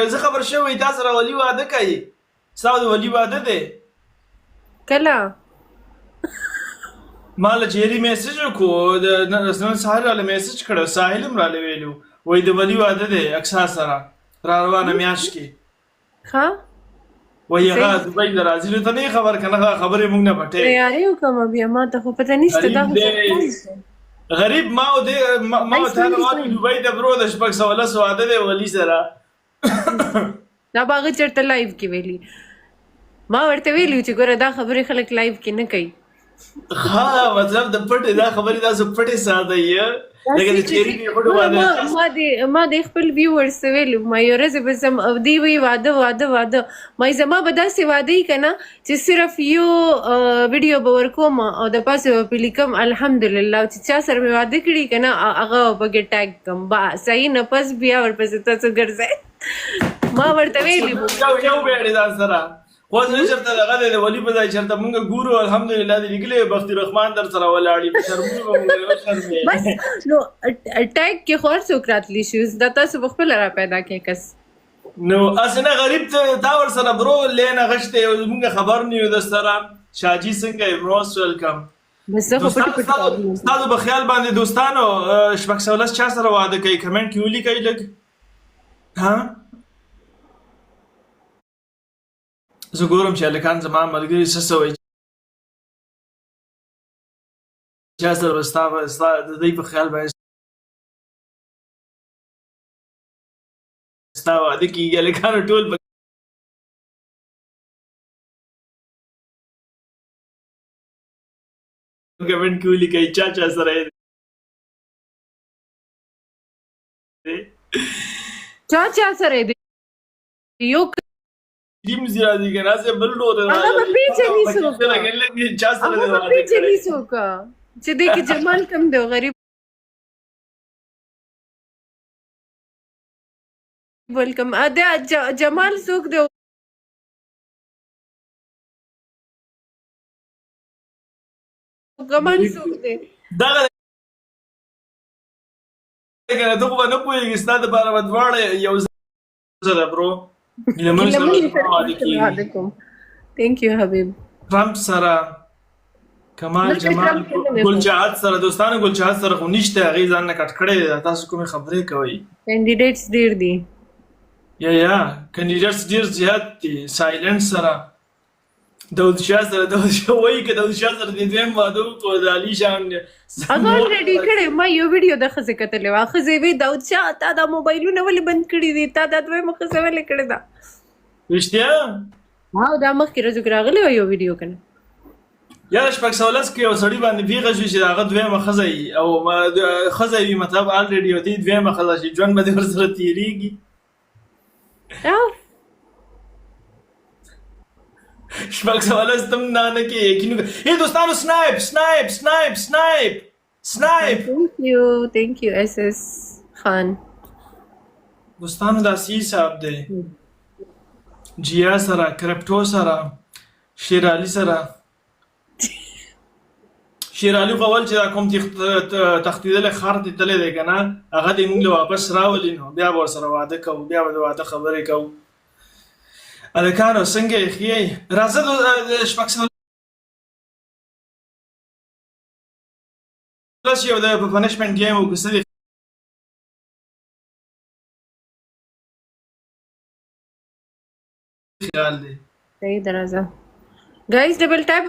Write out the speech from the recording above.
زه خبر شوی تا سره ولي واده کوي ستا د ولي واده دی کله ما له چېرې میسج وکړو د نن سهار راله میسج کړی ساحل هم راله ویلو وایي د ولي واده دی اکسا سره را روانه میاشت کې ها وایي هغه دوبۍ ته راځي نو ته نه یې خبر که نه خبرې موږ نه پټې تیاری وکړم بیا ما ته خو پته نشته دا غریب ما او تا روان دوبۍ ته برو د شپږ سوه لس واده دی ولي سره دا به هغه چېرته لایف کې ویلي ما ورته ویلي چې ګوره دا خبرې خلک لایف کې نه کوي ها مطلب د پټې دا خبرې تاسو پټې ساده یې لکه د چېرې واده ما د خپل ویورز ته ویلو ما یو ورځ به زم او دی وی واده ما زما به داسې واده یي که نه چې صرف یو ویډیو به ورکوم او د پاسه به پې لیکم الحمدلله چې چا سره مې واده کړي که نه هغه پکې ټیګ کړم با صحیح نه پس بیا ورپسې تاسو ګرځئ ما ورته ویلي یو بیړې ځان سره خو زه چېرته دغه دی د ولي په ځای چېرته مونږ ګورو الحمدلله دې لیکلی بختي رحمان در سره ولاړ وي شرمونه به مونږ وشرمې بس نو ټیګ کې خو هر څوک راتلی شي دا تاسو په خپله را پیدا کړئ کس نو اسنه غریب ته تا ور سره برو لین غشته مونږ خبر نه یو د سره شاجي څنګه موست ویلکم بس زه خو پټ تاسو په خیال باندې دوستانو شپږ سولس چا سره واده کوي کمنټ کې ولیکئ لږ ها زه ګورم چې هلکان زما ملګري څه څه وایي چا سره به ستا د دوی په خیال باندې ستا واده کېږي هلکانو ټول په کمنټ کې ولیکئ چا سره چا سره دی یو ټیم زیرا دي کنه سه بل ډور هغه به پیچلی څوک چا سره هغه به پیچلی څوک چې دې کې جمال کم دی غریب ویلکم اده جمال څوک دی کمال څوک دی دغه کنه ته خو نه پوهېږي ستا دپاره به دواړه یو ځای ده برو Thank you حبیب ټرمپ سره کمال جمال ګلچاحت سره دوستانو ګلچاحت سره خو نشته هغې ځان نه کټ کړی دی تاسو کومې خبرې کوئ کینډیډیټس ډېر دي یا کینډیډیټس ډېر زیات دي سایلنټ سره داود شاه سره وایي که داود شاه سره د دویم واده وکړو د علي شان هغه الریډي کړی ما یو ویډیو د ښځې کتلی وه ښځې وی داود شاه تا دا موبایلونه ولې بند کړي دي تا دا دویمه ښځه ولې کړې ده رښتیا او دا مخکې ورځو کې راغلی وه یو ویډیو که نه یاره شپږ سوه لس کې یو سړي باندې پېښه شوي چې د هغه دویمه ښځه وي او ښځه وي مطلب الریډي او ته یې دویمه ښځه شي ژوند به دې ورسره تېرېږي شپږ سوه لس ته هم نه کې یقین ای دوستانو سنایپ thank you SS خان دوستانو دا سی صاحب دی جیا سره کرپټو سره شیر علي سره شیر علي خو اول چې دا کوم تښتېدلی ښار ته تللی دی که نه هغه دې موږ له واپس راولي نو بیا به ورسره واده کوو بیا به د واده خبرې کوو هلکانو څنګه یې ښه یئ راځه شپږ سوه لس یو د په پنشمنټ ګیم وکړو څه دې خیال دی صحیح ده راځه ګایز ډبل ټاپ